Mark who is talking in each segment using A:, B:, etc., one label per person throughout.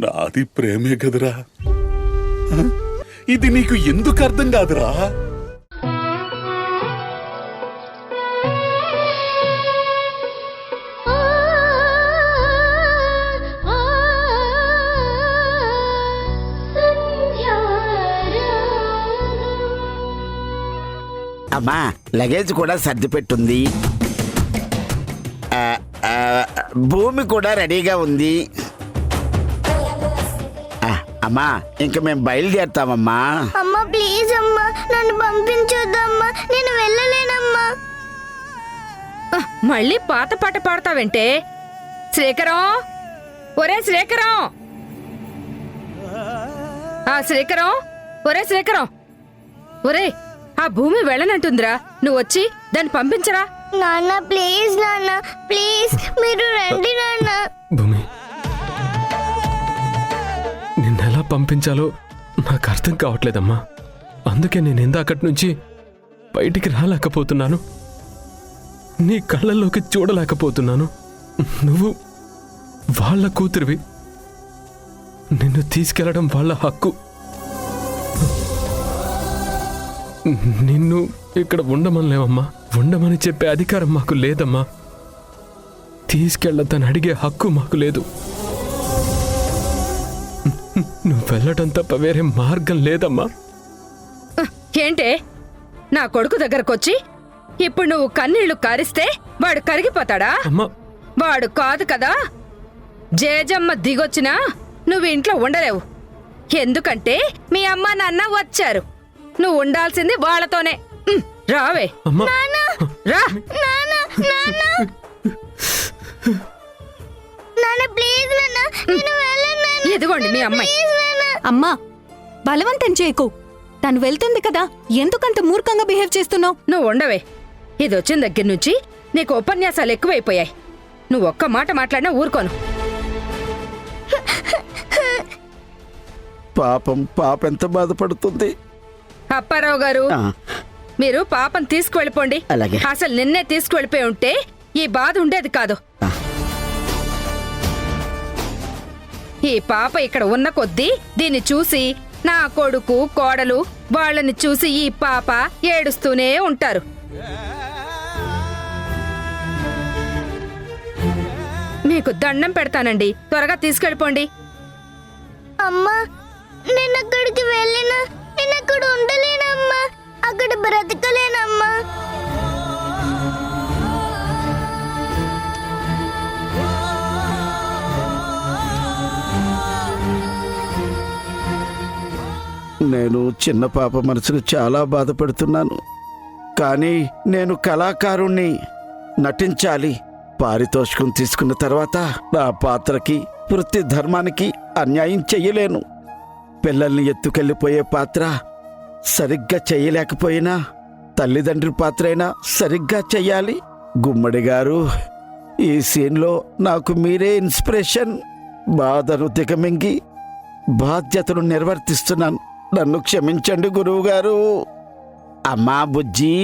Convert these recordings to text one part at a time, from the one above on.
A: నాది ప్రేమే కదరా. ఇది నీకు ఎందుకు అర్థం కాదురా?
B: అమ్మా, లగేజ్ కూడా సర్ది పెట్టుంది. భూమి కూడా రెడీగా ఉంది. అమ్మా, ఇంక మేము బయలుదేరుతామమ్మా.
C: అమ్మా ప్లీజ్ అమ్మా, నన్ను పంపించొద్దమ్మా, నేను వెళ్ళలేనమ్మా.
D: మళ్ళీ పాత పాట పాడతావంటే? శ్రీకరం, ఒరే శ్రీకరం, శ్రీకరం, ఒరే శ్రీకరం, ఒరే ఆ భూమి వెళ్ళనంటుందిరా, నువ్వు వచ్చి దాన్ని పంపించరా.
C: నాన్న ప్లీజ్, నాన్న ప్లీజ్, మీరు రండి నాన్న.
E: భూమి, నిన్నెలా పంపించాలో నాకు అర్థం కావట్లేదమ్మా. అందుకే నేను ఇందాకటి నుంచి బయటికి రాలేకపోతున్నాను, నీ కళ్ళల్లోకి చూడలేకపోతున్నాను. నువ్వు వాళ్ళ కూతురివి, నిన్ను తీసుకెళ్లడం వాళ్ళ హక్కు. నిన్ను ఇక్కడ ఉండమనిలేవమ్మా, ఉండమని చెప్పే అధికారం మాకు లేదమ్మా. తీసుకెళ్ళద్దని అడిగే హక్కు మాకు లేదు. నువ్వు వెళ్ళటం తప్ప వేరే మార్గం లేదమ్మా.
D: ఏంటే నా కొడుకు దగ్గరకొచ్చి ఇప్పుడు నువ్వు కన్నీళ్లు కారిస్తే వాడు కరిగిపోతాడా? వాడు కాదు కదా. జేజమ్మ దిగొచ్చినా నువ్వు ఇంట్లో ఉండలేవు. ఎందుకంటే మీ అమ్మ నాన్న వచ్చారు. నువ్వు ఉండాల్సింది వాళ్ళతోనే. రావే రా. ఎదుగోండి మీ అమ్మాయి.
F: అమ్మా, బలవంతం చేయకు, తను వెళ్తుంది కదా, ఎందుకంత మూర్ఖంగా బిహేవ్ చేస్తున్నావు?
D: నువ్వు ఉండవే. ఇది వచ్చిన దగ్గర నుంచి నీకు ఉపన్యాసాలు ఎక్కువైపోయాయి. నువ్వు ఒక్క మాట మాట్లాడినా ఊరుకోను.
B: పాపం ఎంత బాధపడుతుంది.
D: అప్పారావు గారు, మీరు పాపం తీసుకువెళ్ళిపోండి. అసలు నిన్నే తీసుకువెళ్ళిపోయి ఉంటే ఈ బాధ ఉండేది కాదు. ఈ పాప ఇక్కడ ఉన్న కొద్దీ దీన్ని చూసి నా కొడుకు కోడలు వాళ్ళని చూసి ఈ పాప ఏడుస్తూనే ఉంటారు. మీకు దండం పెడతానండి, త్వరగా తీసుకెళ్ళిపోండి.
C: అమ్మా, నేను అక్కడికి వెళ్ళినా నేను అక్కడ ఉండలేనమ్మా, అక్కడ బ్రతకలేనమ్మా.
B: నేను చిన్న పాప మనసుకు చాలా బాధపడుతున్నాను. కానీ నేను కళాకారుణ్ణి, నటించాలి. పారితోషికం తీసుకున్న తర్వాత నా పాత్రకి, వృత్తి ధర్మానికి అన్యాయం చెయ్యలేను. పిల్లల్ని ఎత్తుకెళ్ళిపోయే పాత్ర సరిగ్గా చెయ్యలేకపోయినా తల్లిదండ్రి పాత్ర అయినా సరిగ్గా చెయ్యాలి. గుమ్మడి గారు, ఈ సీన్లో నాకు మీరే ఇన్స్పిరేషన్. బాధను దిగమింగి బాధ్యతను నిర్వర్తిస్తున్నాను. నన్ను క్షమించండి గురువు గారు. అమ్మా బుజ్జి,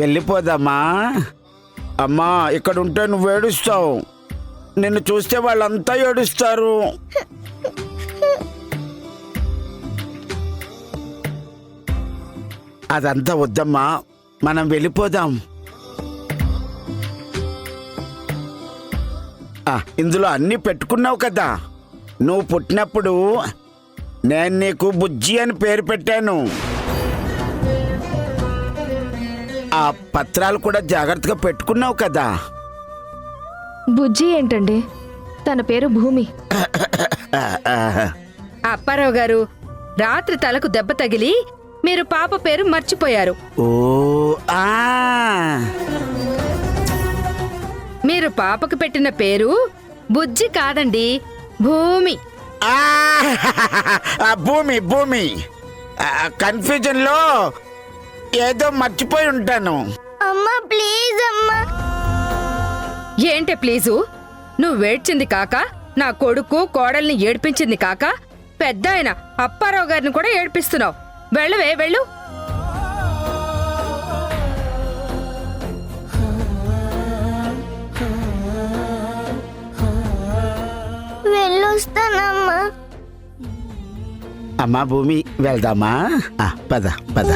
B: వెళ్ళిపోదమ్మా. అమ్మా, ఇక్కడుంటే నువ్వు ఏడుస్తావు, నిన్ను చూస్తే వాళ్ళంతా ఏడుస్తారు. అదంతా వద్దమ్మా, మనం వెళ్ళిపోదాం. ఇందులో అన్నీ పెట్టుకున్నావు కదా. నువ్వు పుట్టినప్పుడు నేను నీకు బుజ్జి అని పేరు పెట్టాను. ఆ పత్రాలు కూడా జాగ్రత్తగా పెట్టుకున్నావు కదా.
G: బుజ్జి ఏంటండి? తన పేరు భూమి.
D: అప్పారావు గారు, రాత్రి తలకు దెబ్బ తగిలి మీరు పాప పేరు మర్చిపోయారు. మీరు పాపకు పెట్టిన పేరు బుజ్జి కాదండి, భూమి.
B: భూమి భూమి కన్ఫ్యూజన్ లో ఏదో మర్చిపోయి ఉంటాను.
C: అమ్మా ప్లీజ్ అమ్మా.
D: ఏంటే ప్లీజు? నువ్వు వేడ్చింది కాక, నా కొడుకు కోడల్ని ఏడ్పించింది కాక, పెద్ద ఆయన అప్పారావు గారిని కూడా ఏడ్పిస్తున్నావు. వెళ్ళవే, వెళ్ళు.
B: అమ్మా భూమి వెళ్దామా పద పద